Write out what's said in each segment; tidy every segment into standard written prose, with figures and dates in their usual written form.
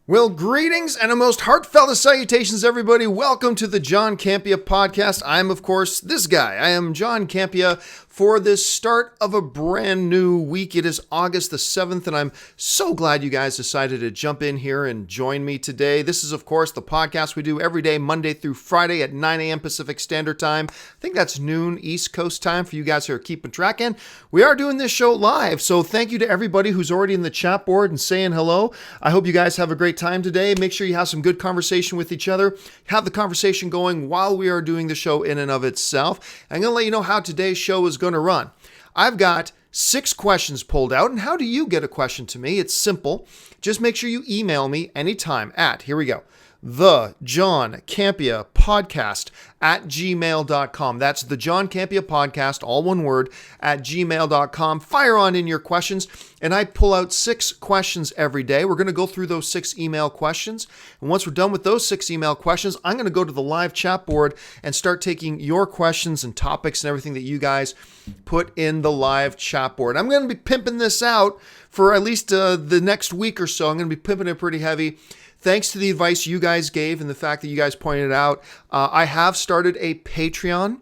Well, greetings and a most heartfelt of salutations, everybody. Welcome to the John Campea podcast. I'm, of course, this guy. I am John Campea for this start of a brand new week. It is August the 7th, and I'm so glad you guys decided to jump in here and join me today. This is, of course, the podcast we do every day, Monday through Friday at 9 a.m. Pacific Standard Time. I think that's noon East Coast time for you guys who are keeping track. And we are doing this show live, so thank you to everybody who's already in the chat board and saying hello. I hope you guys have a great time today. Make sure you have some good conversation with each other. Have the conversation going while we are doing the show in and of itself. I'm going to let you know how today's show is going to run. I've got 6 questions pulled out. And how do you get a question to me? It's simple. Just make sure you email me anytime at, here we go, the John Campea podcast at gmail.com. That's the John Campea podcast, all one word, at gmail.com. Fire on in your questions, and I pull out 6 questions every day. We're going to go through those 6 email questions, and once we're done with those 6 email questions, I'm going to go to the live chat board and start taking your questions and topics and everything that you guys put in the live chat board. I'm going to be pimping this out for at least the next week or so. I'm going to be pimping it pretty heavy. Thanks to the advice you guys gave and the fact that you guys pointed out, I have started a Patreon.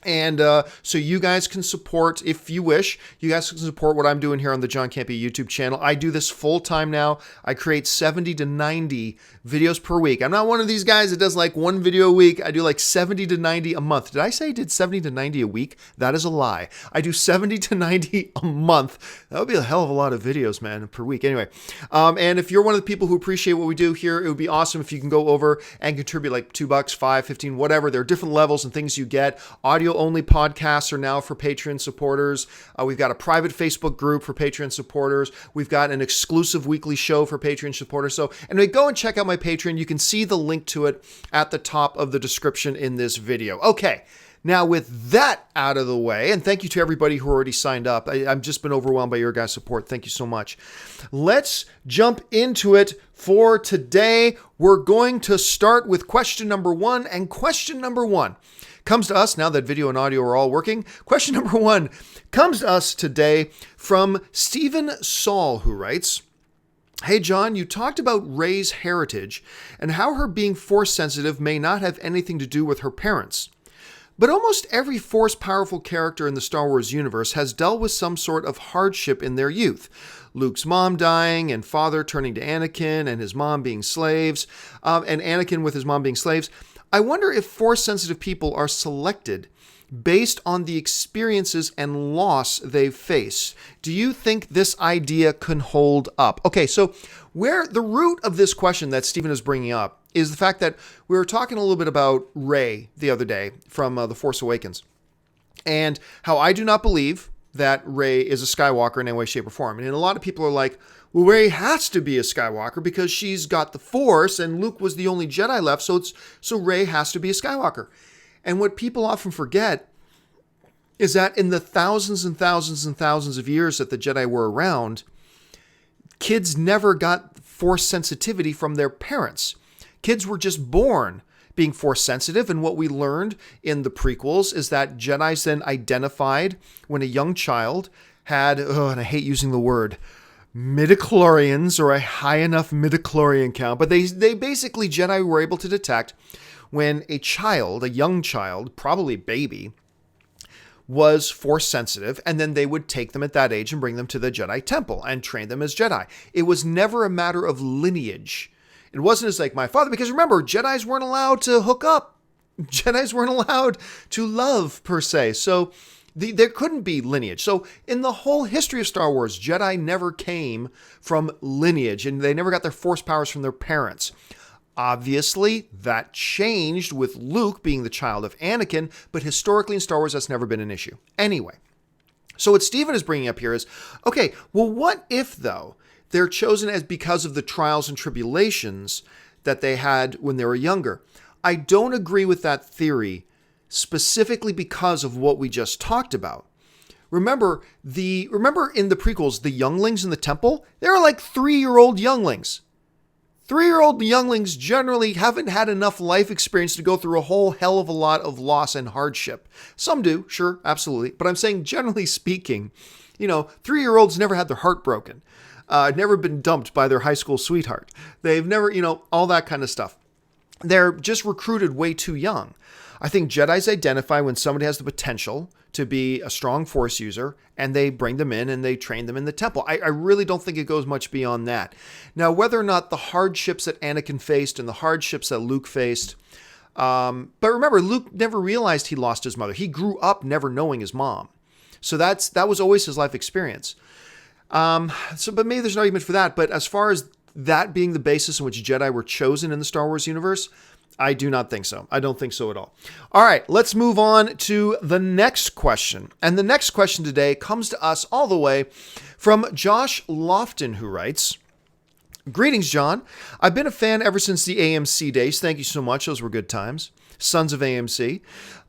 And so you guys can support, if you wish, you guys can support what I'm doing here on the John Campea YouTube channel. I do this full time now. I create 70 to 90 videos per week. I'm not one of these guys that does like one video a week. I do like 70 to 90 a month. Did I say I did 70 to 90 a week? That is a lie. I do 70 to 90 a month. That would be a hell of a lot of videos, man, per week. Anyway, and if you're one of the people who appreciate what we do here, it would be awesome if you can go over and contribute like $2, $5, 15, whatever. There are different levels and things you get. Audio-only podcasts are now for Patreon supporters. We've got a private Facebook group for Patreon supporters. We've got an exclusive weekly show for Patreon supporters. So anyway, go and check out my Patreon. You can see the link to it at the top of the description in this video. Okay. Now, with that out of the way, and thank you to everybody who already signed up. I've just been overwhelmed by your guys' support. Thank you so much. Let's jump into it for today. We're going to start with question number 1, and question number 1 comes to us, now that video and audio are all working. Question number 1 comes to us today from Stephen Saul, who writes, "Hey John, you talked about Rey's heritage and how her being force sensitive may not have anything to do with her parents. But almost every force-powerful character in the Star Wars universe has dealt with some sort of hardship in their youth. Luke's mom dying and father turning to Anakin and his mom being slaves, and Anakin with his mom being slaves. I wonder if force-sensitive people are selected based on the experiences and loss they've faced. Do you think this idea can hold up?" Okay, so where the root of this question that Stephen is bringing up is the fact that we were talking a little bit about Rey the other day from The Force Awakens, and how I do not believe that Rey is a Skywalker in any way, shape, or form. And a lot of people are like, well, Rey has to be a Skywalker because she's got the Force and Luke was the only Jedi left, so Rey has to be a Skywalker. And what people often forget is that in the thousands and thousands and thousands of years that the Jedi were around, kids never got Force sensitivity from their parents. Kids were just born being Force sensitive, and what we learned in the prequels is that Jedis then identified when a young child had, and I hate using the word, midichlorians or a high enough midichlorian count, but they basically, Jedi were able to detect when a child, a young child, probably baby, was Force sensitive, and then they would take them at that age and bring them to the Jedi Temple and train them as Jedi. It was never a matter of lineage. It wasn't as like my father, because remember, Jedis weren't allowed to hook up. Jedis weren't allowed to love, per se. So there couldn't be lineage. So in the whole history of Star Wars, Jedi never came from lineage, and they never got their Force powers from their parents. Obviously, that changed with Luke being the child of Anakin, but historically in Star Wars, that's never been an issue. Anyway, so what Stephen is bringing up here is, okay, well, what if, though, they're chosen as because of the trials and tribulations that they had when they were younger? I don't agree with that theory, specifically because of what we just talked about. Remember in the prequels, the younglings in the temple, they were like 3-year-old younglings. 3-year-old younglings generally haven't had enough life experience to go through a whole hell of a lot of loss and hardship. Some do, sure, absolutely. But I'm saying, generally speaking, 3-year-olds never had their heart broken. never been dumped by their high school sweetheart. They've never, all that kind of stuff. They're just recruited way too young. I think Jedis identify when somebody has the potential to be a strong Force user, and they bring them in and they train them in the temple. I really don't think it goes much beyond that. Now, whether or not the hardships that Anakin faced and the hardships that Luke faced, but remember, Luke never realized he lost his mother. He grew up never knowing his mom. So that was always his life experience. But maybe there's an argument for that. But as far as that being the basis in which Jedi were chosen in the Star Wars universe, I do not think so. I don't think so at all. All right, let's move on to the next question. And the next question today comes to us all the way from Josh Lofton, who writes, "Greetings, John. I've been a fan ever since the AMC days. Thank you so much. Those were good times. Sons of AMC.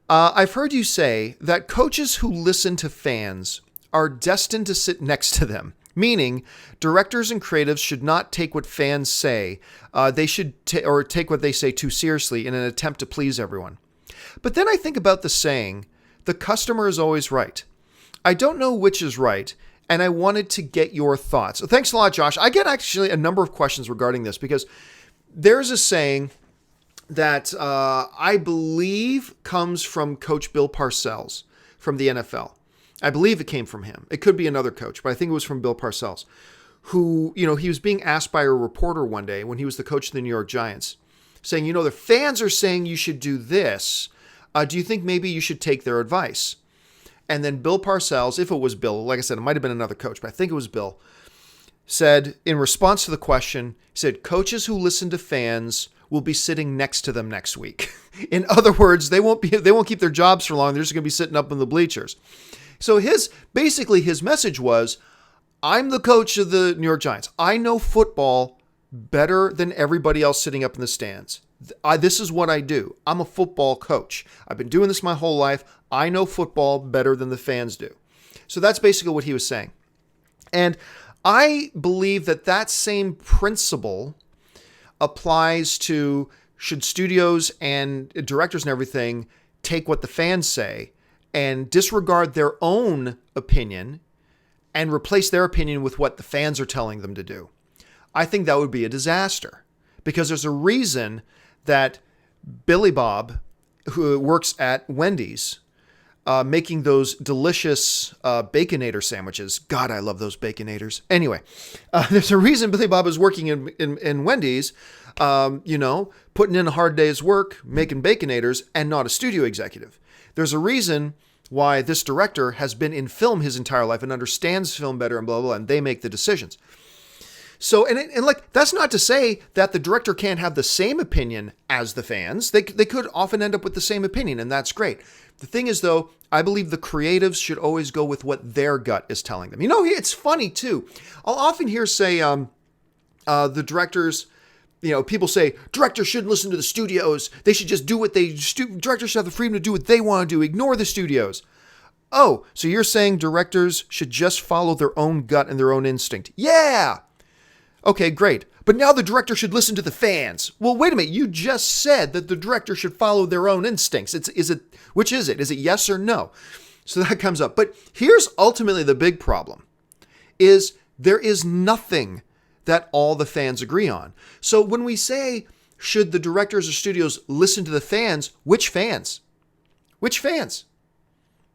I've heard you say that coaches who listen to fans are destined to sit next to them. Meaning, directors and creatives should not take what fans say. They should take what they say too seriously in an attempt to please everyone. But then I think about the saying, the customer is always right. I don't know which is right, and I wanted to get your thoughts." So thanks a lot, Josh. I get actually a number of questions regarding this because there's a saying that I believe comes from Coach Bill Parcells from the NFL. I believe it came from him. It could be another coach, but I think it was from Bill Parcells, who, he was being asked by a reporter one day when he was the coach of the New York Giants, saying, the fans are saying you should do this. Do you think maybe you should take their advice? And then Bill Parcells, if it was Bill, like I said, it might have been another coach, but I think it was Bill, said in response to the question, he said, coaches who listen to fans will be sitting next to them next week. In other words, they won't keep their jobs for long. They're just going to be sitting up in the bleachers. So his message was, I'm the coach of the New York Giants. I know football better than everybody else sitting up in the stands. This is what I do. I'm a football coach. I've been doing this my whole life. I know football better than the fans do. So that's basically what he was saying. And I believe that same principle applies to, should studios and directors and everything take what the fans say and disregard their own opinion and replace their opinion with what the fans are telling them to do. I think that would be a disaster, because there's a reason that Billy Bob, who works at Wendy's, making those delicious Baconator sandwiches. God, I love those Baconators. Anyway, there's a reason Billy Bob is working in Wendy's, putting in a hard day's work, making Baconators, and not a studio executive. There's a reason why this director has been in film his entire life and understands film better and blah, blah, blah, and they make the decisions. So, and that's not to say that the director can't have the same opinion as the fans. They could often end up with the same opinion, and that's great. The thing is, though, I believe the creatives should always go with what their gut is telling them. It's funny, too. I'll often hear say the directors, people say, directors shouldn't listen to the studios. They should just do directors should have the freedom to do what they want to do. Ignore the studios. Oh, so you're saying directors should just follow their own gut and their own instinct? Yeah! Okay, great. But now the director should listen to the fans. Well, wait a minute. You just said that the director should follow their own instincts. Which is it? Is it yes or no? So that comes up. But here's ultimately the big problem, is there is nothing that all the fans agree on. So when we say, should the directors or studios listen to the fans, which fans? Which fans?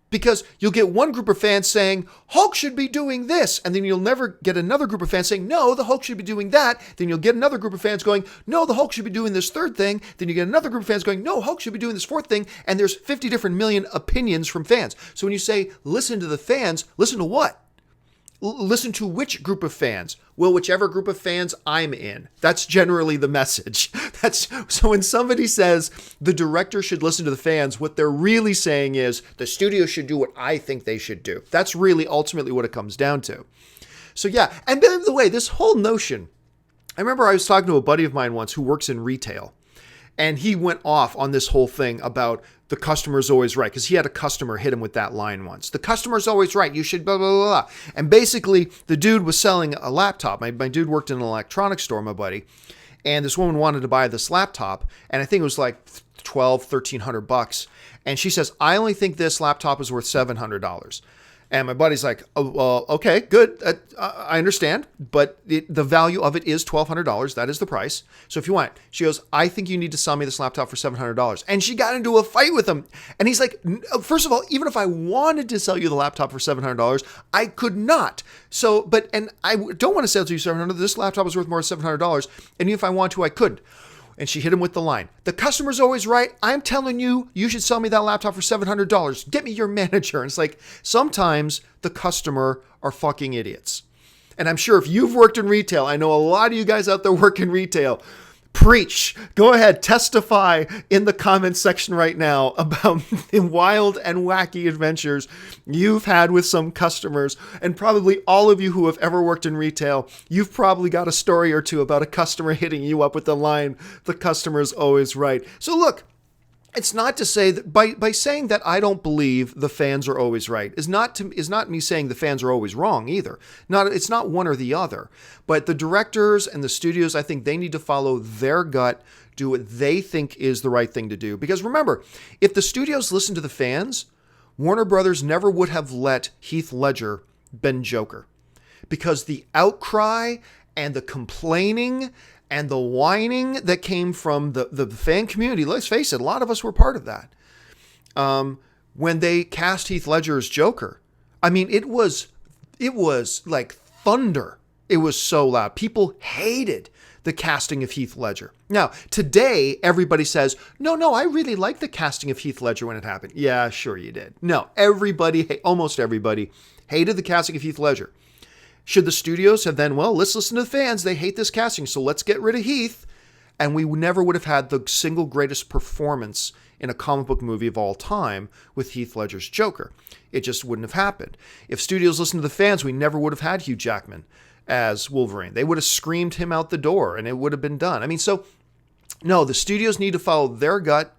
Because you'll get one group of fans saying, Hulk should be doing this. And then you'll never get another group of fans saying, no, the Hulk should be doing that. Then you'll get another group of fans going, no, the Hulk should be doing this third thing. Then you get another group of fans going, no, Hulk should be doing this fourth thing. And there's 50 different million opinions from fans. So when you say, listen to the fans, listen to what? Listen to which group of fans? Well, whichever group of fans I'm in. That's generally the message. So when somebody says the director should listen to the fans, what they're really saying is the studio should do what I think they should do. That's really ultimately what it comes down to. So yeah, and by the way, this whole notion, I remember I was talking to a buddy of mine once who works in retail, and he went off on this whole thing about the customer's always right, because he had a customer hit him with that line once. The customer's always right. You should blah, blah, blah, blah. And basically, the dude was selling a laptop. My dude worked in an electronics store, my buddy. And this woman wanted to buy this laptop. And I think it was like $1,200, $1,300. And she says, I only think this laptop is worth $700. And my buddy's like, oh, well, okay, good. I understand. But the value of it is $1,200. That is the price. So if you want it, she goes, I think you need to sell me this laptop for $700. And she got into a fight with him. And he's like, first of all, even if I wanted to sell you the laptop for $700, I could not. So, and I don't want to sell it to you $700. This laptop is worth more than $700. And even if I want to, I couldn't. And she hit him with the line, the customer's always right. I'm telling you, you should sell me that laptop for $700. Get me your manager. And it's like, sometimes the customer are fucking idiots. And I'm sure if you've worked in retail, I know a lot of you guys out there work in retail. Preach. Go ahead. Testify in the comments section right now about the wild and wacky adventures you've had with some customers. And probably all of you who have ever worked in retail, you've probably got a story or two about a customer hitting you up with the line, the customer's always right. So look, it's not to say that by saying that I don't believe the fans are always right is not me saying the fans are always wrong either. It's not one or the other. But the directors and the studios, I think they need to follow their gut, do what they think is the right thing to do. Because remember, if the studios listen to the fans, Warner Brothers never would have let Heath Ledger been Joker. Because the outcry and the complaining and the whining that came from the fan community, let's face it, a lot of us were part of that. When they cast Heath Ledger as Joker, I mean, it was like thunder. It was so loud. People hated the casting of Heath Ledger. Now, today, everybody says, no, I really like the casting of Heath Ledger when it happened. Yeah, sure you did. No, almost everybody hated the casting of Heath Ledger. Should the studios have then, well, let's listen to the fans. They hate this casting, so let's get rid of Heath. And we never would have had the single greatest performance in a comic book movie of all time with Heath Ledger's Joker. It just wouldn't have happened. If studios listened to the fans, we never would have had Hugh Jackman as Wolverine. They would have screamed him out the door and it would have been done. I mean, so no, the studios need to follow their gut,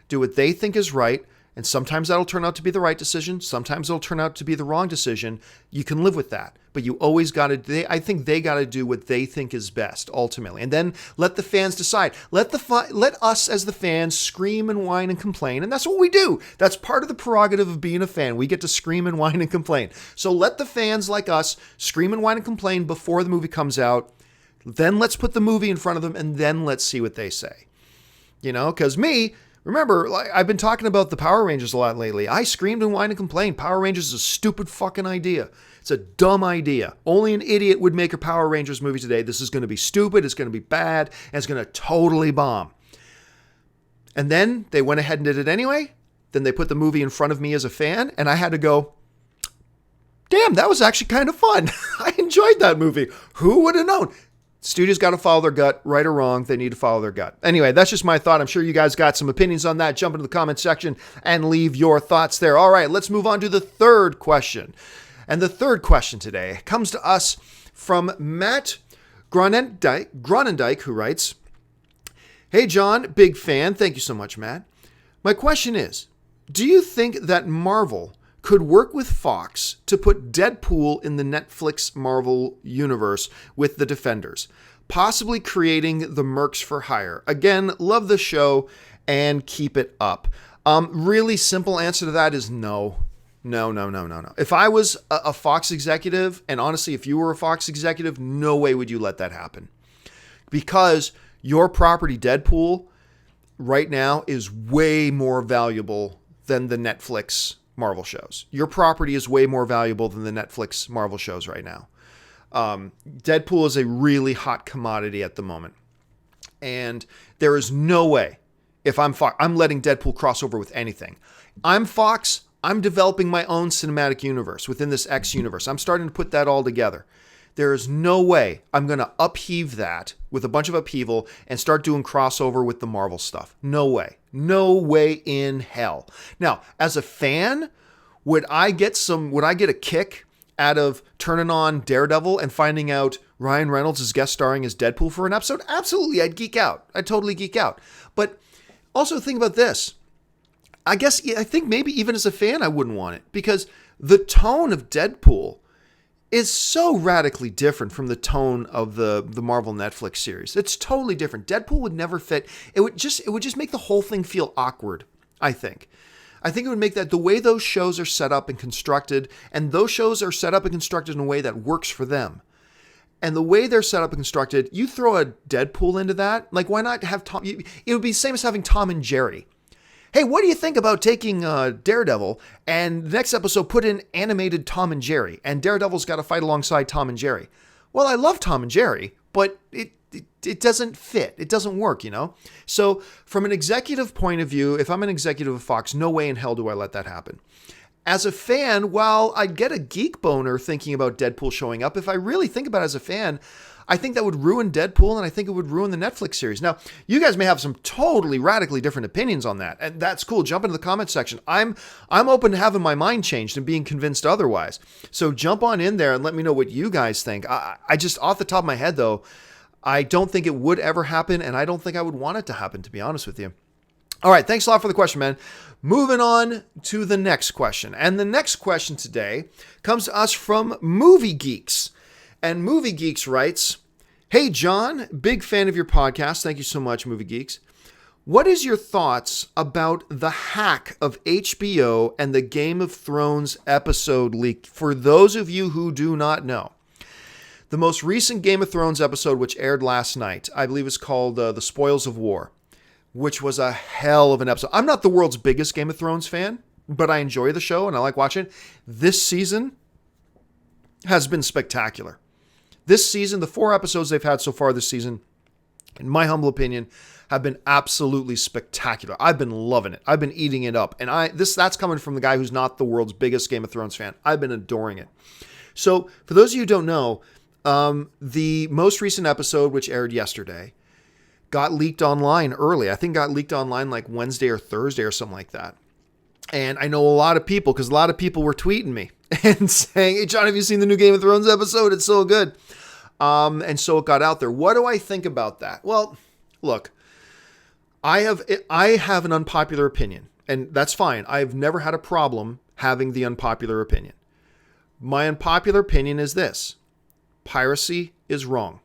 do what they think is right. And sometimes that'll turn out to be the right decision. Sometimes it'll turn out to be the wrong decision. You can live with that. But you always got to, I think they got to do what they think is best ultimately. And then let the fans decide. Let us as the fans scream and whine and complain. And that's what we do. That's part of the prerogative of being a fan. We get to scream and whine and complain. So let the fans like us scream and whine and complain before the movie comes out. Then let's put the movie in front of them and then let's see what they say. You know, because remember, I've been talking about the Power Rangers a lot lately. I screamed and whined and complained. Power Rangers is a stupid fucking idea. It's a dumb idea. Only an idiot would make a Power Rangers movie today. This is going to be stupid. It's going to be bad. And it's going to totally bomb. And then they went ahead and did it anyway. Then they put the movie in front of me as a fan. And I had to go, damn, that was actually kind of fun. I enjoyed that movie. Who would have known? Studios got to follow their gut, right or wrong. They need to follow their gut. Anyway, that's just my thought. I'm sure you guys got some opinions on that. Jump into the comment section and leave your thoughts there. All right, let's move on to the third question. And the third question today comes to us from Matt Gronendijk, who writes, Hey, John, big fan. Thank you so much, Matt. My question is, do you think that Marvel could work with Fox to put Deadpool in the Netflix Marvel universe with the Defenders, possibly creating the Mercs for Hire? Again, love the show and keep it up. Really simple answer to that is no. No. If I was a Fox executive, and honestly, if you were a Fox executive, no way would you let that happen. Because your property, Deadpool, right now is way more valuable than the Netflix Marvel shows. Your property is way more valuable than the Netflix Marvel shows right now. Deadpool is a really hot commodity at the moment. And there is no way, if I'm Fox, I'm letting Deadpool cross over with anything. I'm Fox, I'm developing my own cinematic universe within this X universe. I'm starting to put that all together. There is no way I'm going to upheave that with a bunch of upheaval and start doing crossover with the Marvel stuff. No way. No way in hell. Now, as a fan, would I get a kick out of turning on Daredevil and finding out Ryan Reynolds is guest starring as Deadpool for an episode? Absolutely. I'd geek out. I'd totally geek out. But also think about this. I think maybe even as a fan, I wouldn't want it because the tone of Deadpool is so radically different from the tone of the Marvel Netflix series. It's totally different. Deadpool would never fit. It would just make the whole thing feel awkward, I think. I think it would make that the way those shows are set up and constructed, and those shows are set up and constructed in a way that works for them. And the way they're set up and constructed, you throw a Deadpool into that, like why not have Tom? It would be the same as having Tom and Jerry. Hey, what do you think about taking Daredevil and the next episode put in animated Tom and Jerry, and Daredevil's got to fight alongside Tom and Jerry? Well, I love Tom and Jerry, but it doesn't fit. It doesn't work, you know? So from an executive point of view, if I'm an executive of Fox, no way in hell do I let that happen. As a fan, while I'd get a geek boner thinking about Deadpool showing up, if I really think about it as a fan, I think that would ruin Deadpool, and I think it would ruin the Netflix series. Now, you guys may have some totally radically different opinions on that, and that's cool. Jump into the comment section. I'm open to having my mind changed and being convinced otherwise. So jump on in there and let me know what you guys think. I just, off the top of my head, though, I don't think it would ever happen, and I don't think I would want it to happen, to be honest with you. All right, thanks a lot for the question, man. Moving on to the next question. And the next question today comes to us from Movie Geeks. And Movie Geeks writes, "Hey, John, big fan of your podcast. Thank you so much, Movie Geeks. What is your thoughts about the hack of HBO and the Game of Thrones episode leak for those of you who do not know? The most recent Game of Thrones episode, which aired last night, I believe is called The Spoils of War, which was a hell of an episode. I'm not the world's biggest Game of Thrones fan, but I enjoy the show and I like watching it. This season has been spectacular. This season, the 4 episodes they've had so far this season, in my humble opinion, have been absolutely spectacular. I've been loving it. I've been eating it up. And that's coming from the guy who's not the world's biggest Game of Thrones fan. I've been adoring it. So for those of you who don't know, the most recent episode, which aired yesterday, got leaked online early. I think got leaked online like Wednesday or Thursday or something like that. And I know a lot of people, because a lot of people were tweeting me and saying, "Hey, John, have you seen the new Game of Thrones episode? It's so good." And so it got out there. What do I think about that? Well, look, I have an unpopular opinion, and that's fine. I've never had a problem having the unpopular opinion. My unpopular opinion is this: piracy is wrong.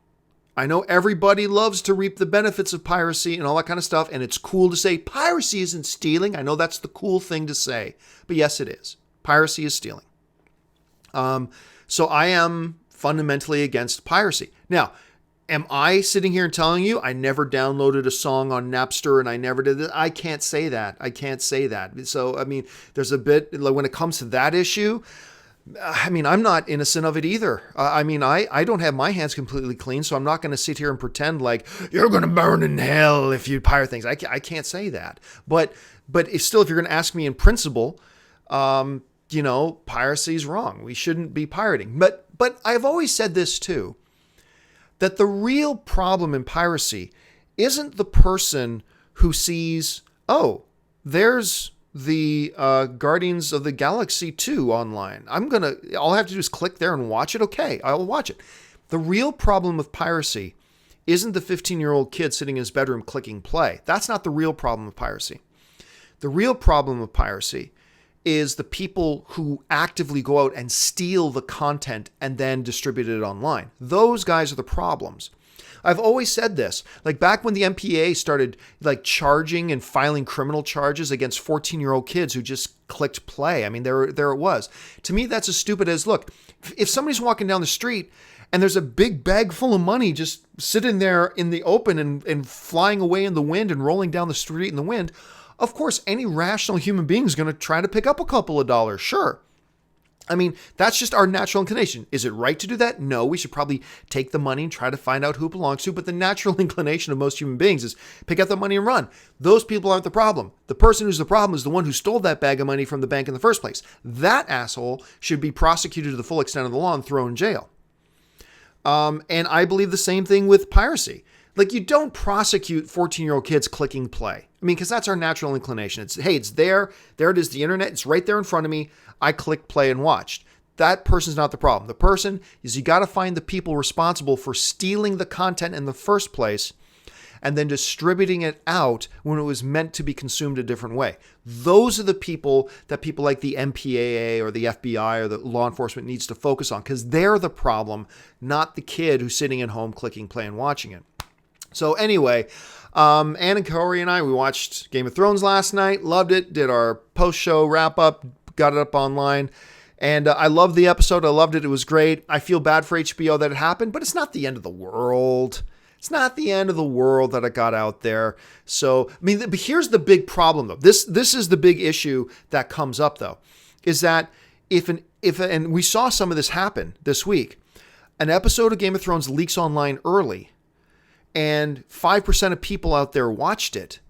I know everybody loves to reap the benefits of piracy and all that kind of stuff, and it's cool to say piracy isn't stealing. I know that's the cool thing to say, but yes, it is. Piracy is stealing. So I am fundamentally against piracy. Now, am I sitting here and telling you I never downloaded a song on Napster and I never did this? I can't say that. I can't say that. So, I mean, there's a bit, like when it comes to that issue, I mean, I'm not innocent of it either. I don't have my hands completely clean, so I'm not going to sit here and pretend like you're going to burn in hell if you pirate things. I can't say that. But if you're going to ask me in principle, piracy is wrong. We shouldn't be pirating. But I've always said this too, that the real problem in piracy isn't the person who sees, oh, there's the Guardians of the Galaxy 2 online. All I have to do is click there and watch it. Okay, I'll watch it. The real problem with piracy isn't the 15-year-old kid sitting in his bedroom clicking play. That's not the real problem with piracy. The real problem with piracy is the people who actively go out and steal the content and then distribute it online. Those guys are the problems. I've always said this, like back when the MPA started like charging and filing criminal charges against 14-year-old kids who just clicked play. I mean, there it was. To me, that's as stupid as, look, if somebody's walking down the street and there's a big bag full of money just sitting there in the open and flying away in the wind and rolling down the street in the wind, of course, any rational human being is going to try to pick up a couple of dollars. Sure. I mean, that's just our natural inclination. Is it right to do that? No, we should probably take the money and try to find out who it belongs to. But the natural inclination of most human beings is pick up the money and run. Those people aren't the problem. The person who's the problem is the one who stole that bag of money from the bank in the first place. That asshole should be prosecuted to the full extent of the law and thrown in jail. And I believe the same thing with piracy. Like, you don't prosecute 14-year-old kids clicking play. I mean, because that's our natural inclination. It's there. There it is, the internet. It's right there in front of me. I click play and watched. That person's not the problem. The person is, you got to find the people responsible for stealing the content in the first place and then distributing it out when it was meant to be consumed a different way. Those are the people that people like the MPAA or the FBI or the law enforcement needs to focus on, because they're the problem, not the kid who's sitting at home clicking play and watching it. So anyway, Ann and Corey and I, we watched Game of Thrones last night, loved it, did our post-show wrap-up, got it up online, and I loved the episode. I loved it. It was great. I feel bad for HBO that it happened, but it's not the end of the world. It's not the end of the world that it got out there. So, I mean, but here's the big problem, though. This is the big issue that comes up, though, is that and we saw some of this happen this week, an episode of Game of Thrones leaks online early, and 5% of people out there watched it.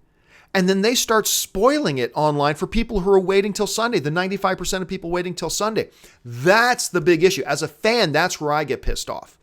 And then they start spoiling it online for people who are waiting till Sunday, the 95% of people waiting till Sunday. That's the big issue. As a fan, that's where I get pissed off.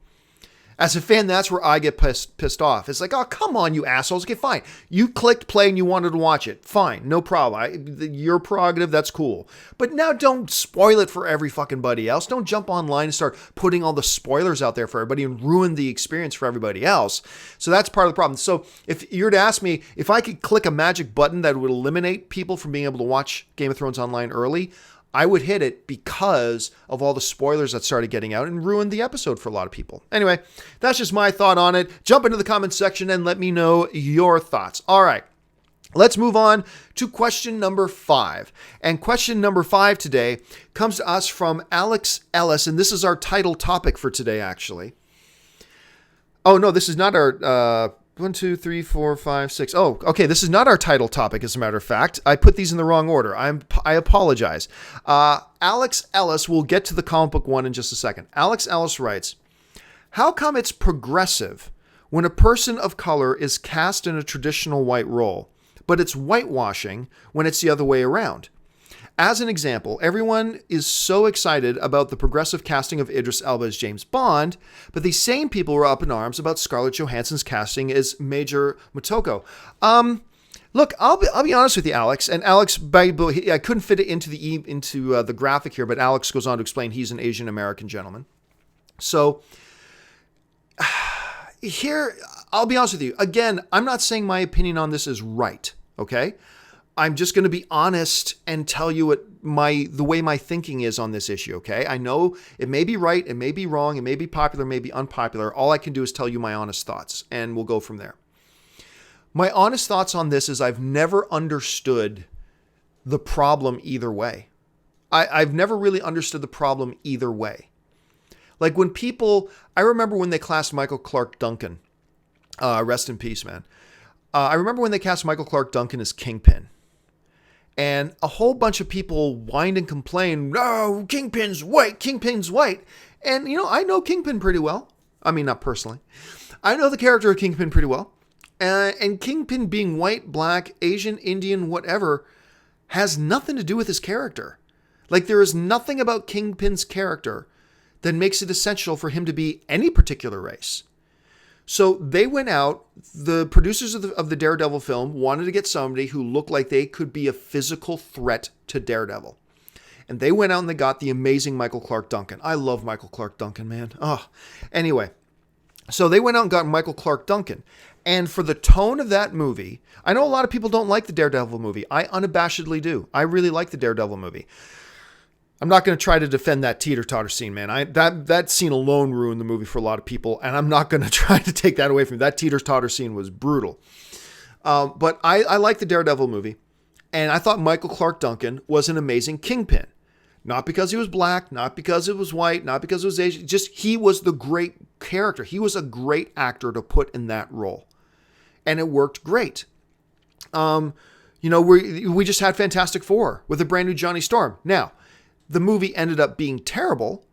As a fan, that's where I get pissed off. It's like, oh, come on, you assholes. Okay, fine. You clicked play and you wanted to watch it. Fine, no problem. Your prerogative, that's cool. But now don't spoil it for every fucking buddy else. Don't jump online and start putting all the spoilers out there for everybody and ruin the experience for everybody else. So that's part of the problem. So if you were to ask me if I could click a magic button that would eliminate people from being able to watch Game of Thrones online early, I would hit it because of all the spoilers that started getting out and ruined the episode for a lot of people. Anyway, that's just my thought on it. Jump into the comments section and let me know your thoughts. All right, let's move on to question number 5. And question number 5 today comes to us from Alex Ellis, and this is our title topic for today, actually. Oh, no, this is not our... 1, 2, 3, 4, 5, 6. Oh, okay. This is not our title topic, as a matter of fact. I put these in the wrong order. I apologize. Alex Ellis, we'll get to the comic book one in just a second. Alex Ellis writes, how come it's progressive when a person of color is cast in a traditional white role, but it's whitewashing when it's the other way around? As an example, everyone is so excited about the progressive casting of Idris Elba as James Bond, but these same people were up in arms about Scarlett Johansson's casting as Major Motoko. Look, I'll be honest with you, Alex. And Alex, I couldn't fit it into the graphic here, but Alex goes on to explain he's an Asian American gentleman. So here, I'll be honest with you. Again, I'm not saying my opinion on this is right. Okay. I'm just going to be honest and tell you what the way my thinking is on this issue, okay? I know it may be right, it may be wrong, it may be popular, it may be unpopular. All I can do is tell you my honest thoughts, and we'll go from there. My honest thoughts on this is I've never understood the problem either way. I've never really understood the problem either way. Like I remember when they cast Michael Clark Duncan, rest in peace, man. I remember when they cast Michael Clark Duncan as Kingpin. And a whole bunch of people whined and complained, no, Kingpin's white. And, I know Kingpin pretty well. I mean, not personally. I know the character of Kingpin pretty well. And Kingpin being white, black, Asian, Indian, whatever, has nothing to do with his character. Like, there is nothing about Kingpin's character that makes it essential for him to be any particular race. So they went out, the producers of the Daredevil film wanted to get somebody who looked like they could be a physical threat to Daredevil. And they went out and they got the amazing Michael Clark Duncan. I love Michael Clark Duncan, man. Oh, anyway. So they went out and got Michael Clark Duncan. And for the tone of that movie, I know a lot of people don't like the Daredevil movie. I unabashedly do. I really like the Daredevil movie. I'm not going to try to defend that teeter-totter scene, man. That scene alone ruined the movie for a lot of people, and I'm not going to try to take that away from you. That teeter-totter scene was brutal. But I like the Daredevil movie, and I thought Michael Clark Duncan was an amazing Kingpin. Not because he was black, not because it was white, not because it was Asian. Just he was the great character. He was a great actor to put in that role, and it worked great. We just had Fantastic Four with a brand new Johnny Storm. Now, the movie ended up being terrible,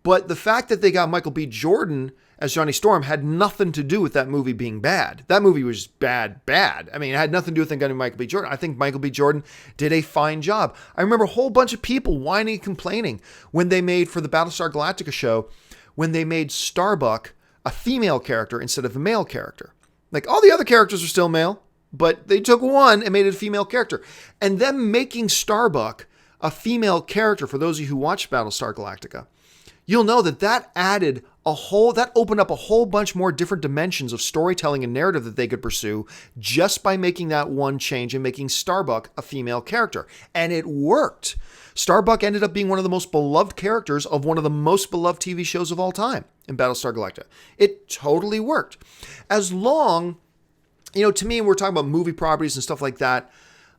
but the fact that they got Michael B. Jordan as Johnny Storm had nothing to do with that movie being bad. That movie was bad. I mean, it had nothing to do with them getting Michael B. Jordan. I think Michael B. Jordan did a fine job. I remember a whole bunch of people whining and complaining when they made, for the Battlestar Galactica show, when they made Starbuck a female character instead of a male character. Like, all the other characters are still male, but they took one and made it a female character. And them making Starbuck a female character, for those of you who watched Battlestar Galactica, you'll know that opened up a whole bunch more different dimensions of storytelling and narrative that they could pursue just by making that one change and making Starbuck a female character. And it worked. Starbuck ended up being one of the most beloved characters of one of the most beloved TV shows of all time in Battlestar Galactica. It totally worked. As long to me, we're talking about movie properties and stuff like that.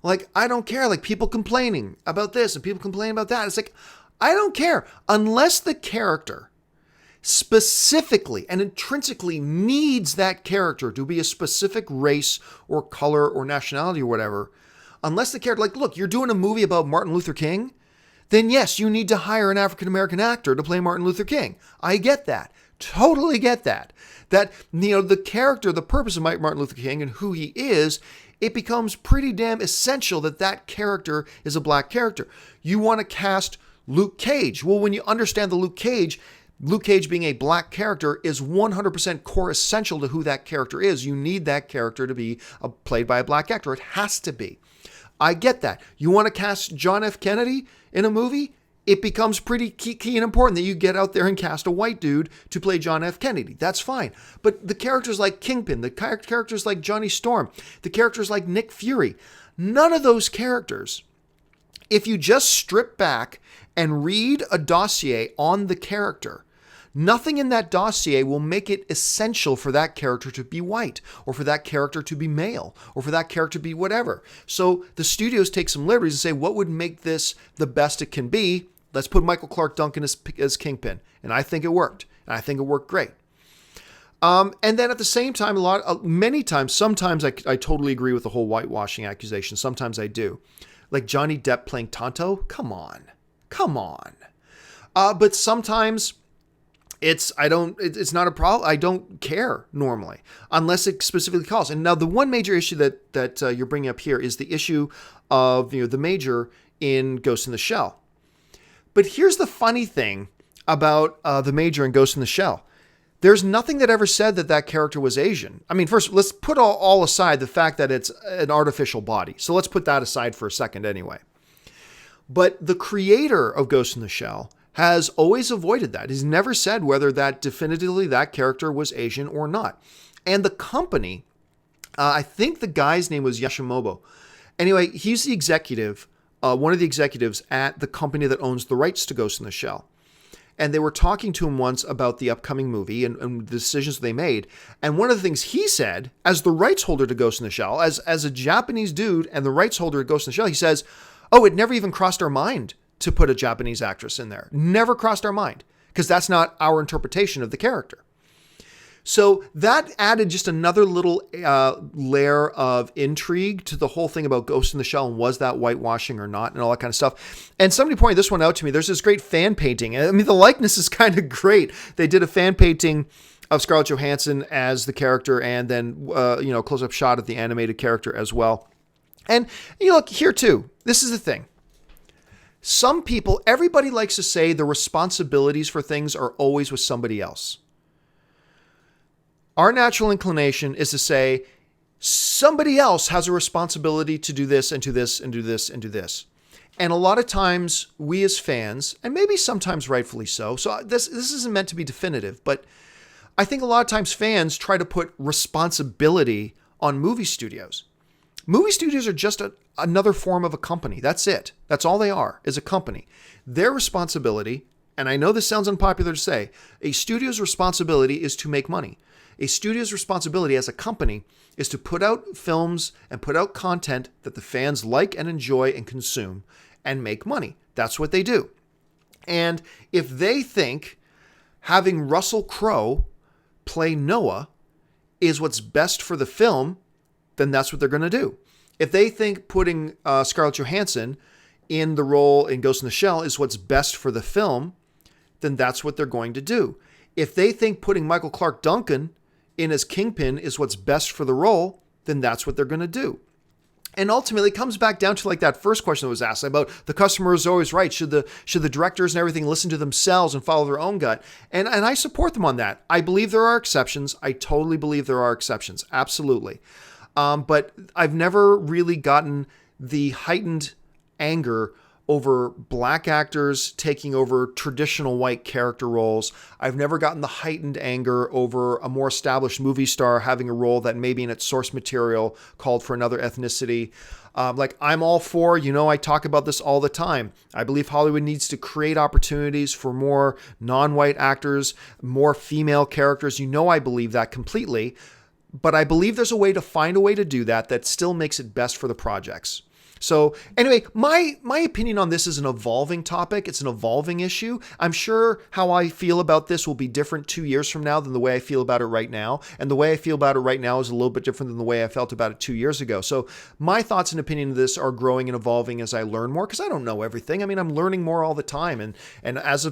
Like, I don't care. Like, people complaining about this and people complaining about that. It's like, I don't care. Unless the character specifically and intrinsically needs that character to be a specific race or color or nationality or whatever, unless the character, like, look, you're doing a movie about Martin Luther King, then yes, you need to hire an African-American actor to play Martin Luther King. I get that. Totally get that. That, the character, the purpose of Martin Luther King and who he is, it becomes pretty damn essential that that character is a black character. You want to cast Luke Cage. Well, when you understand the Luke Cage being a black character is 100% core essential to who that character is. You need that character to be played by a black actor. It has to be. I get that. You want to cast John F. Kennedy in a movie? It becomes pretty key and important that you get out there and cast a white dude to play John F. Kennedy. That's fine. But the characters like Kingpin, the characters like Johnny Storm, the characters like Nick Fury, none of those characters, if you just strip back and read a dossier on the character, nothing in that dossier will make it essential for that character to be white or for that character to be male or for that character to be whatever. So the studios take some liberties and say, what would make this the best it can be? Let's put Michael Clark Duncan as Kingpin. And I think it worked. And I think it worked great. And then at the same time, many times, sometimes I totally agree with the whole whitewashing accusation. Sometimes I do. Like Johnny Depp playing Tonto? Come on. But sometimes it's not a problem. I don't care normally, unless it specifically calls. And now the one major issue that you're bringing up here is the issue of the Major in Ghost in the Shell. But here's the funny thing about the Major in Ghost in the Shell. There's nothing that ever said that character was Asian. I mean, first, let's put all aside the fact that it's an artificial body. So let's put that aside for a second anyway. But the creator of Ghost in the Shell has always avoided that. He's never said whether definitively that character was Asian or not. And the company, I think the guy's name was Yoshimoto. Anyway, he's the executive, one of the executives at the company that owns the rights to Ghost in the Shell. And they were talking to him once about the upcoming movie and the decisions they made. And one of the things he said, as the rights holder to Ghost in the Shell, as a Japanese dude and the rights holder to Ghost in the Shell, he says, oh, it never even crossed our mind to put a Japanese actress in there. Never crossed our mind, because that's not our interpretation of the character. So that added just another little layer of intrigue to the whole thing about Ghost in the Shell and was that whitewashing or not and all that kind of stuff. And somebody pointed this one out to me. There's this great fan painting. I mean, the likeness is kind of great. They did a fan painting of Scarlett Johansson as the character and then, close-up shot of the animated character as well. And look, here too, this is the thing. Some people, everybody likes to say the responsibilities for things are always with somebody else. Our natural inclination is to say somebody else has a responsibility to do this and do this and do this and do this. And a lot of times we as fans, and maybe sometimes rightfully so this isn't meant to be definitive, but I think a lot of times fans try to put responsibility on movie studios. Movie studios are just another form of a company. That's it. That's all they are, is a company. Their responsibility, and I know this sounds unpopular to say, a studio's responsibility is to make money. A studio's responsibility as a company is to put out films and put out content that the fans like and enjoy and consume and make money. That's what they do. And if they think having Russell Crowe play Noah is what's best for the film, then that's what they're going to do. If they think putting Scarlett Johansson in the role in Ghost in the Shell is what's best for the film, then that's what they're going to do. If they think putting Michael Clark Duncan in as Kingpin is what's best for the role, then that's what they're going to do. And ultimately, it comes back down to like that first question that was asked about the customer is always right. Should the directors and everything listen to themselves and follow their own gut? And I support them on that. I believe there are exceptions. I totally believe there are exceptions. Absolutely. But I've never really gotten the heightened anger over black actors taking over traditional white character roles. I've never gotten the heightened anger over a more established movie star having a role that maybe in its source material called for another ethnicity. I'm all for, I talk about this all the time. I believe Hollywood needs to create opportunities for more non-white actors, more female characters. I believe that completely. But I believe there's a way to find a way to do that still makes it best for the projects. So anyway, my opinion on this is an evolving topic. It's an evolving issue. I'm sure how I feel about this will be different 2 years from now than the way I feel about it right now. And the way I feel about it right now is a little bit different than the way I felt about it 2 years ago. So my thoughts and opinion of this are growing and evolving as I learn more, because I don't know everything. I mean, I'm learning more all the time. And as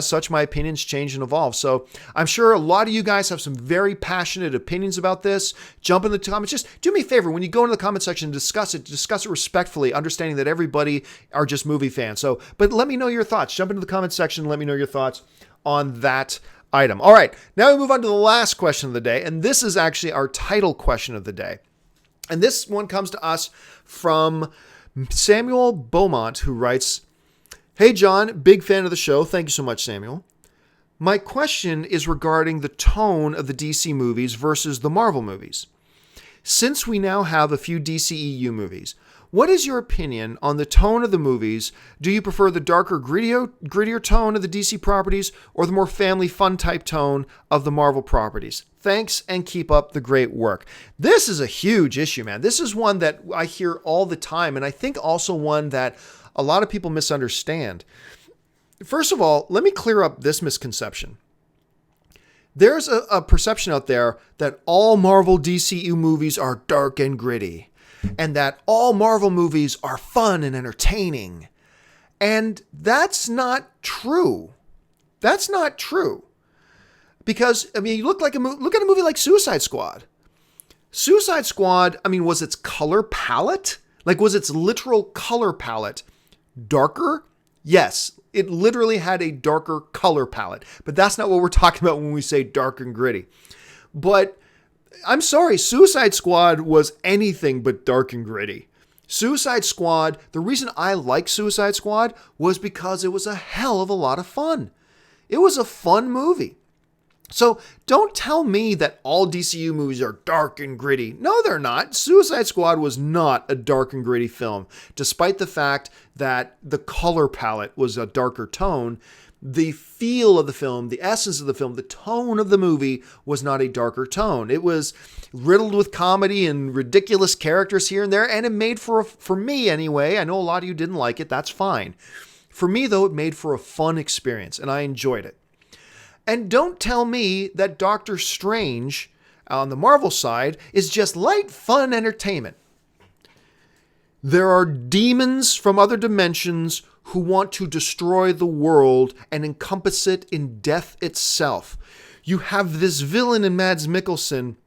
such, my opinions change and evolve. So I'm sure a lot of you guys have some very passionate opinions about this. Jump in the comments. Just do me a favor. When you go into the comment section and discuss it respectfully, understanding that everybody are just movie fans. So, but let me know your thoughts. Jump into the comment section and let me know your thoughts on that item. All right, now we move on to the last question of the day, and this is actually our title question of the day. And this one comes to us from Samuel Beaumont, who writes, "Hey John, big fan of the show. Thank you so much, Samuel. My question is regarding the tone of the DC movies versus the Marvel movies. Since we now have a few DCEU movies, what is your opinion on the tone of the movies? Do you prefer the darker, grittier tone of the DC properties or the more family fun type tone of the Marvel properties? Thanks and keep up the great work." This is a huge issue, man. This is one that I hear all the time, and I think also one that a lot of people misunderstand. First of all, let me clear up this misconception. There's a perception out there that all Marvel DCU movies are dark and gritty, and that all Marvel movies are fun and entertaining. And that's not true. That's not true. Because, I mean, look at a movie like Suicide Squad. Suicide Squad, I mean, was its color palette? Like, was its literal color palette darker? Yes, it literally had a darker color palette. But that's not what we're talking about when we say dark and gritty. But I'm sorry, Suicide Squad was anything but dark and gritty. Suicide Squad, the reason I like Suicide Squad was because it was a hell of a lot of fun. It was a fun movie. So don't tell me that all DCU movies are dark and gritty. No, they're not. Suicide Squad was not a dark and gritty film, despite the fact that the color palette was a darker tone. The feel of the film, the essence of the film, the tone of the movie was not a darker tone. It was riddled with comedy and ridiculous characters here and there, and it made for me anyway, I know a lot of you didn't like it, that's fine. For me, though, it made for a fun experience, and I enjoyed it. And don't tell me that Doctor Strange, on the Marvel side, is just light, fun entertainment. There are demons from other dimensions who want to destroy the world and encompass it in death itself. You have this villain in Mads Mikkelsen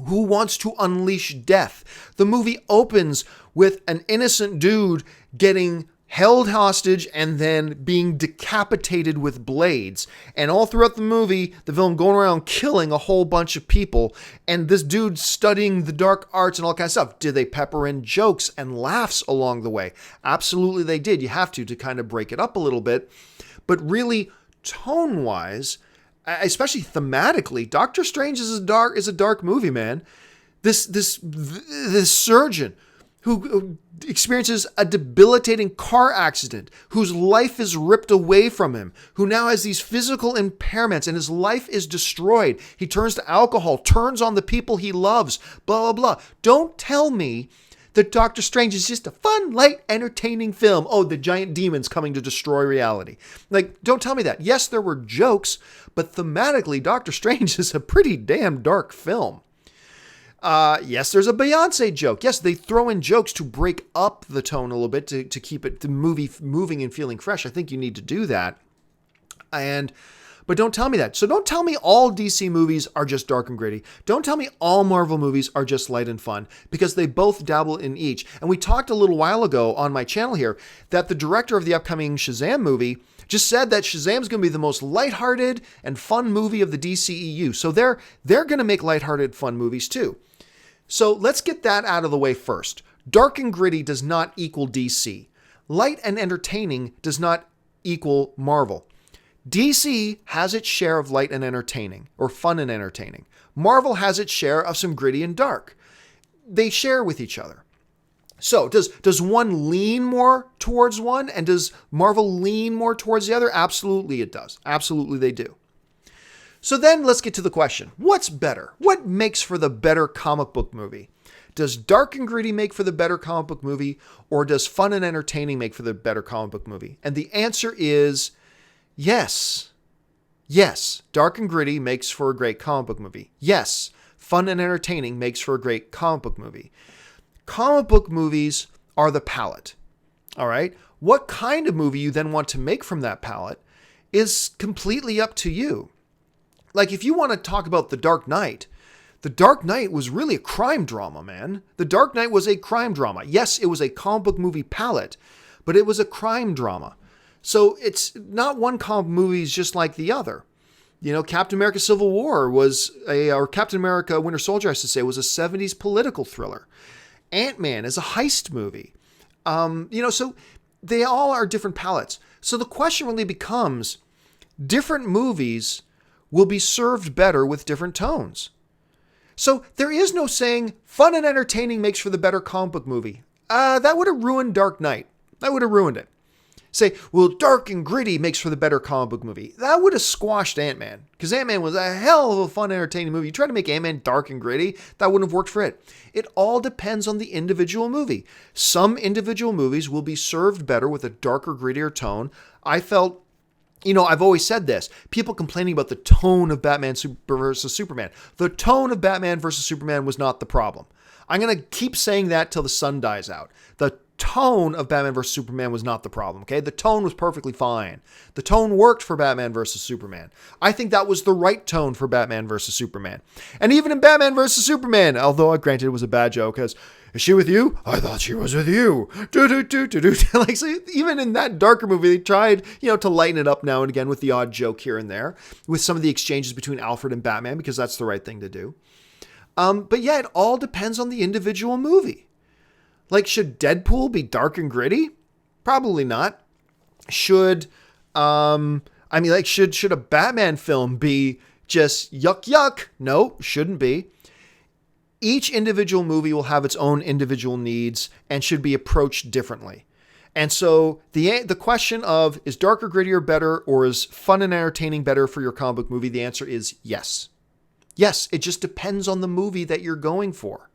who wants to unleash death. The movie opens with an innocent dude getting held hostage and then being decapitated with blades. And all throughout the movie, the villain going around killing a whole bunch of people. And this dude studying the dark arts and all kinds of stuff. Did they pepper in jokes and laughs along the way? Absolutely they did. You have to kind of break it up a little bit. But really, tone-wise, especially thematically, Doctor Strange is a dark movie, man. This surgeon who experiences a debilitating car accident, whose life is ripped away from him, who now has these physical impairments and his life is destroyed. He turns to alcohol, turns on the people he loves, blah, blah, blah. Don't tell me that Doctor Strange is just a fun, light, entertaining film. Oh, the giant demons coming to destroy reality. Like, don't tell me that. Yes, there were jokes, but thematically, Doctor Strange is a pretty damn dark film. Yes, there's a Beyonce joke. Yes, they throw in jokes to break up the tone a little bit to keep the movie moving and feeling fresh. I think you need to do that. But don't tell me that. So don't tell me all DC movies are just dark and gritty. Don't tell me all Marvel movies are just light and fun, because they both dabble in each. And we talked a little while ago on my channel here that the director of the upcoming Shazam movie just said that Shazam's going to be the most lighthearted and fun movie of the DCEU. So they're going to make lighthearted, fun movies too. So let's get that out of the way first. Dark and gritty does not equal DC. Light and entertaining does not equal Marvel. DC has its share of light and entertaining, or fun and entertaining. Marvel has its share of some gritty and dark. They share with each other. So does one lean more towards one, and does Marvel lean more towards the other? Absolutely it does. Absolutely they do. So then let's get to the question. What's better? What makes for the better comic book movie? Does dark and gritty make for the better comic book movie, or does fun and entertaining make for the better comic book movie? And the answer is yes. Yes, dark and gritty makes for a great comic book movie. Yes, fun and entertaining makes for a great comic book movie. Comic book movies are the palette. All right? What kind of movie you then want to make from that palette is completely up to you. Like, if you want to talk about The Dark Knight was really a crime drama, man. The Dark Knight was a crime drama. Yes, it was a comic book movie palette, but it was a crime drama. So it's not one comic movie is just like the other. You know, Captain America Civil War or Captain America Winter Soldier, I should say, was a 70s political thriller. Ant-Man is a heist movie. So they all are different palettes. So the question really becomes, different movies will be served better with different tones. So there is no saying fun and entertaining makes for the better comic book movie. That would have ruined Dark Knight. That would have ruined it. Say, well, dark and gritty makes for the better comic book movie. That would have squashed Ant-Man, because Ant-Man was a hell of a fun, entertaining movie. You try to make Ant-Man dark and gritty, that wouldn't have worked for it. It all depends on the individual movie. Some individual movies will be served better with a darker, grittier tone. I felt, I've always said this. People complaining about the tone of Batman versus Superman. The tone of Batman versus Superman was not the problem. I'm going to keep saying that till the sun dies out. The tone of Batman vs. Superman was not the problem, okay? The tone was perfectly fine. The tone worked for Batman vs. Superman. I think that was the right tone for Batman vs. Superman. And even in Batman vs. Superman, although granted it was a bad joke, because, is she with you? I thought she was with you. Like, so even in that darker movie, they tried, to lighten it up now and again with the odd joke here and there, with some of the exchanges between Alfred and Batman, because that's the right thing to do. But yeah, it all depends on the individual movie. Like, should Deadpool be dark and gritty? Probably not. Should a Batman film be just yuck? No, shouldn't be. Each individual movie will have its own individual needs and should be approached differently. And so the question of, is dark or grittier better, or is fun and entertaining better for your comic book movie? The answer is yes. Yes, it just depends on the movie that you're going for.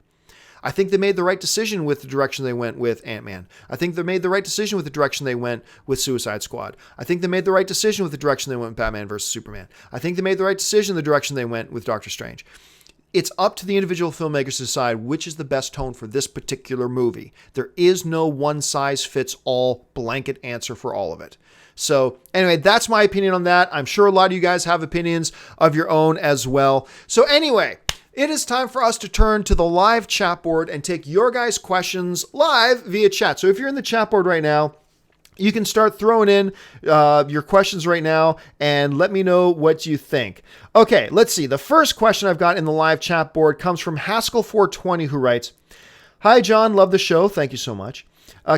I think they made the right decision with the direction they went with Ant-Man. I think they made the right decision with the direction they went with Suicide Squad. I think they made the right decision with the direction they went with Batman vs. Superman. I think they made the right decision the direction they went with Doctor Strange. It's up to the individual filmmakers to decide which is the best tone for this particular movie. There is no one-size-fits-all blanket answer for all of it. So anyway, that's my opinion on that. I'm sure a lot of you guys have opinions of your own as well. So anyway, it is time for us to turn to the live chat board and take your guys' questions live via chat. So if you're in the chat board right now, you can start throwing in your questions right now and let me know what you think. Okay, let's see. The first question I've got in the live chat board comes from Haskell420, who writes, "Hi, John. Love the show. Thank you so much.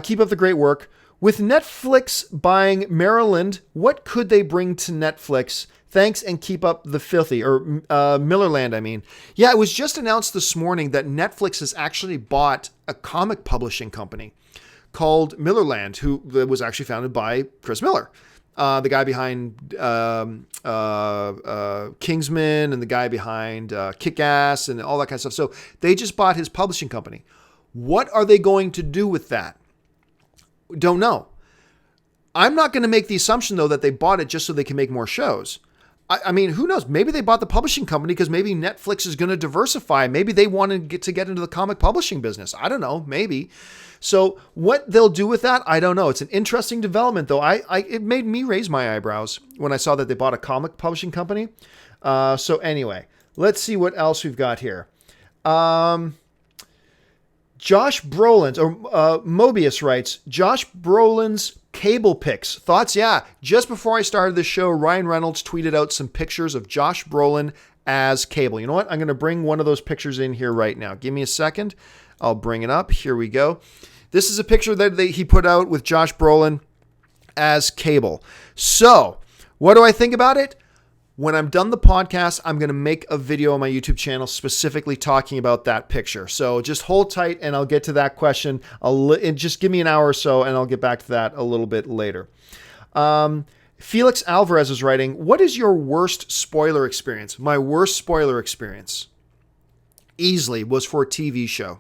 Keep up the great work. With Netflix buying Maryland, what could they bring to Netflix? Thanks and keep up the filthy," or Millerland, I mean. Yeah, it was just announced this morning that Netflix has actually bought a comic publishing company called Millerland, who was actually founded by Chris Miller, the guy behind Kingsman and the guy behind Kick-Ass and all that kind of stuff. So they just bought his publishing company. What are they going to do with that? Don't know. I'm not going to make the assumption, though, that they bought it just so they can make more shows. I mean, who knows? Maybe they bought the publishing company because maybe Netflix is going to diversify. Maybe they want to get into the comic publishing business. I don't know. Maybe. So what they'll do with that, I don't know. It's an interesting development, though. It made me raise my eyebrows when I saw that they bought a comic publishing company. So anyway, let's see what else we've got here. Josh Brolin's, or Mobius writes, Josh Brolin's cable pics. Thoughts? Yeah. Just before I started the show, Ryan Reynolds tweeted out some pictures of Josh Brolin as Cable. You know what? I'm going to bring one of those pictures in here right now. Give me a second. I'll bring it up. Here we go. This is a picture that he put out with Josh Brolin as Cable. So, what do I think about it? When I'm done the podcast, I'm going to make a video on my YouTube channel specifically talking about that picture. So just hold tight and I'll get to that question. Just give me an hour or so and I'll get back to that a little bit later. Felix Alvarez is writing, what is your worst spoiler experience? My worst spoiler experience easily was for a TV show.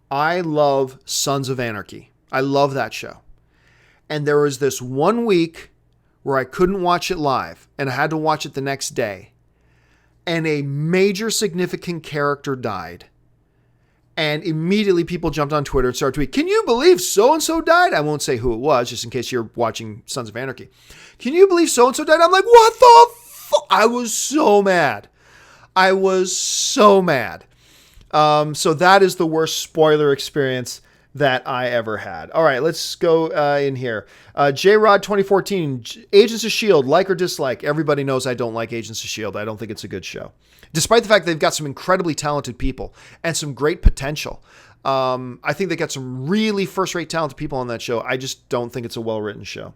I love Sons of Anarchy. I love that show. And there was this 1 week where I couldn't watch it live and I had to watch it the next day. And a major significant character died. And immediately people jumped on Twitter and started tweeting, can you believe so-and-so died? I won't say who it was, just in case you're watching Sons of Anarchy. Can you believe so-and-so died? I'm like, what the fuck? I was so mad. So that is the worst spoiler experience that I ever had. All right, let's go in here. J-Rod 2014, Agents of S.H.I.E.L.D., like or dislike? Everybody knows I don't like Agents of S.H.I.E.L.D. I don't think it's a good show. Despite the fact they've got some incredibly talented people and some great potential. I think they got some really first-rate talented people on that show. I just don't think it's a well-written show.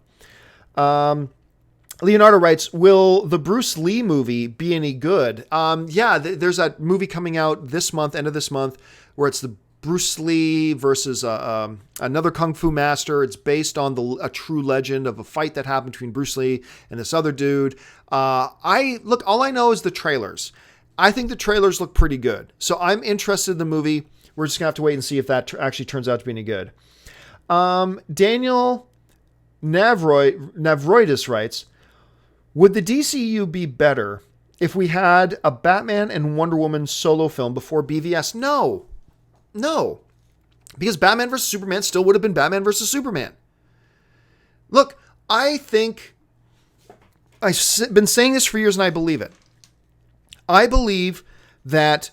Leonardo writes, will the Bruce Lee movie be any good? There's that movie coming out this month, end of this month, where it's the Bruce Lee versus another Kung Fu master. It's based on a true legend of a fight that happened between Bruce Lee and this other dude. All I know is the trailers. I think the trailers look pretty good. So I'm interested in the movie. We're just going to have to wait and see if that actually turns out to be any good. Daniel Navroidis writes, would the DCU be better if we had a Batman and Wonder Woman solo film before BVS? No. Because Batman vs. Superman still would have been Batman vs. Superman. Look, I think I've been saying this for years and I believe it. I believe that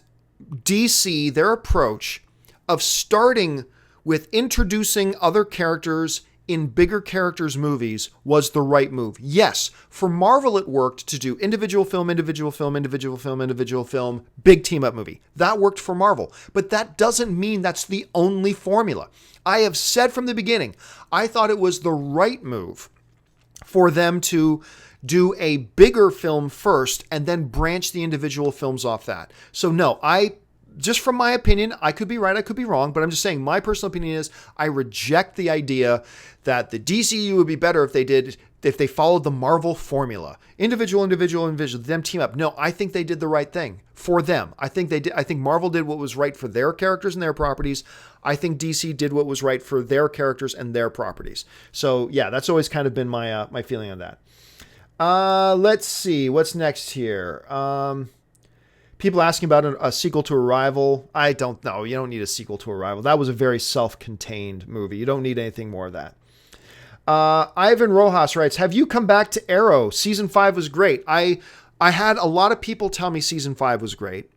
DC, their approach of starting with introducing other characters in bigger characters' movies was the right move. Yes, for Marvel it worked to do individual film, big team-up movie. That worked for Marvel. But that doesn't mean that's the only formula. I have said from the beginning, I thought it was the right move for them to do a bigger film first and then branch the individual films off that. So no, just from my opinion, I could be right, I could be wrong, but I'm just saying my personal opinion is I reject the idea that the DCU would be better if they followed the Marvel formula. Individual, them team up. No, I think they did the right thing for them. I think Marvel did what was right for their characters and their properties. I think DC did what was right for their characters and their properties. So yeah, that's always kind of been my feeling on that. Let's see what's next here. People asking about a sequel to Arrival. I don't know. You don't need a sequel to Arrival. That was a very self-contained movie. You don't need anything more of that. Ivan Rojas writes, have you come back to Arrow? Season 5 was great. I had a lot of people tell me season 5 was great.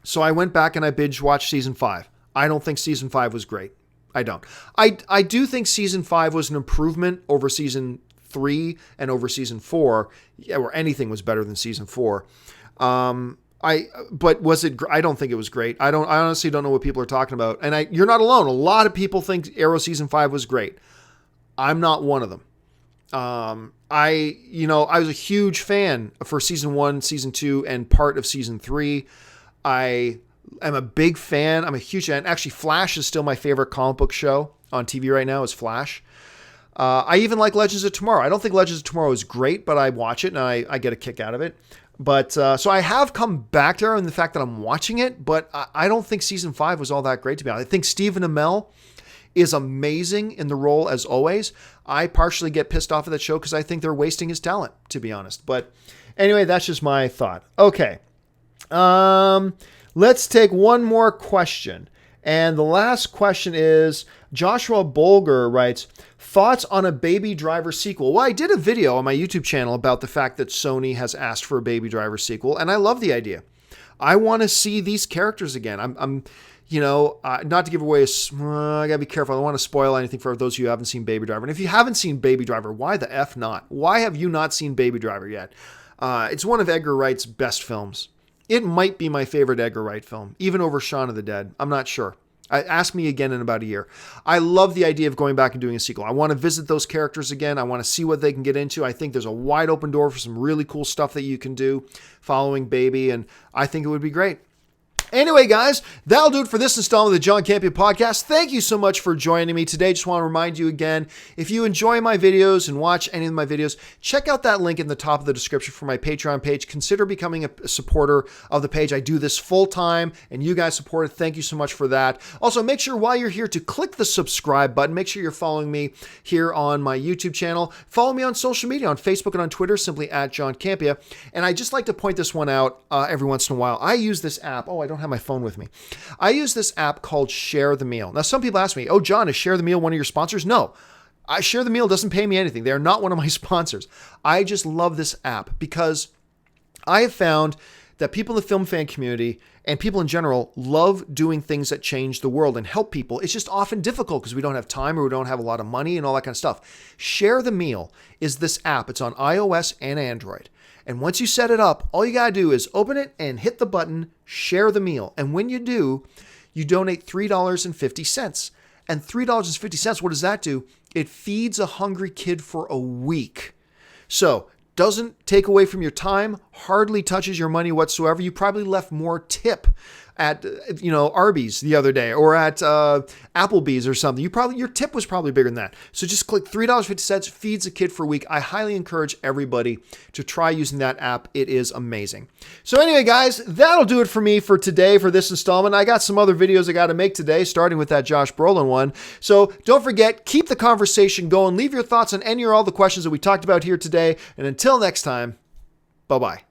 So I went back and I binge watched season 5. I don't think season 5 was great. I don't. I do think season 5 was an improvement over season 3 and over season 4. Yeah, or anything was better than season 4. But was it? I don't think it was great. I honestly don't know what people are talking about. And you're not alone. A lot of people think Arrow season 5 was great. I'm not one of them. I was a huge fan for season 1, season 2, and part of season 3. I am a big fan. I'm a huge fan. Actually, Flash is still my favorite comic book show on TV right now is Flash. I even like Legends of Tomorrow. I don't think Legends of Tomorrow is great, but I watch it and I get a kick out of it. But so I have come back to her in the fact that I'm watching it, but I don't think season 5 was all that great to be honest. I think Stephen Amell is amazing in the role as always. I partially get pissed off at that show because I think they're wasting his talent, to be honest. But anyway, that's just my thought. Okay. Let's take one more question. And the last question is Joshua Bolger writes, thoughts on a Baby Driver sequel? Well, I did a video on my YouTube channel about the fact that Sony has asked for a Baby Driver sequel, and I love the idea. I want to see these characters again. I'm not to give away I gotta be careful. I don't want to spoil anything for those of you who haven't seen Baby Driver. And if you haven't seen Baby Driver, why the F not? Why have you not seen Baby Driver yet? It's one of Edgar Wright's best films. It might be my favorite Edgar Wright film, even over Shaun of the Dead. I'm not sure. Ask me again in about a year. I love the idea of going back and doing a sequel. I want to visit those characters again. I want to see what they can get into. I think there's a wide open door for some really cool stuff that you can do following Baby, and I think it would be great. Anyway, guys, that'll do it for this installment of the John Campea podcast. Thank you so much for joining me today. Just want to remind you again, if you enjoy my videos and watch any of my videos, check out that link in the top of the description for my Patreon page. Consider becoming a supporter of the page. I do this full time, and you guys support it. Thank you so much for that. Also, make sure while you're here to click the subscribe button. Make sure you're following me here on my YouTube channel. Follow me on social media, on Facebook and on Twitter, simply at John Campea. And I just like to point this one out every once in a while. I use this app. Oh, I don't have my phone with me. I use this app called Share the Meal. Now, some people ask me, oh, John, is Share the Meal one of your sponsors? No. Share the Meal doesn't pay me anything. They are not one of my sponsors. I just love this app because I have found that people in the film fan community and people in general love doing things that change the world and help people. It's just often difficult because we don't have time or we don't have a lot of money and all that kind of stuff. Share the Meal is this app. It's on iOS and Android. And once you set it up, all you got to do is open it and hit the button, Share the Meal. And when you do, you donate $3.50. And $3.50, what does that do? It feeds a hungry kid for a week. So, doesn't take away from your time, hardly touches your money whatsoever. You probably left more tip at, Arby's the other day or at Applebee's or something. Your tip was probably bigger than that. So just click $3.50, feeds a kid for a week. I highly encourage everybody to try using that app. It is amazing. So anyway, guys, that'll do it for me for today for this installment. I got some other videos I got to make today, starting with that Josh Brolin one. So don't forget, keep the conversation going. Leave your thoughts on any or all the questions that we talked about here today. And until next time, bye-bye.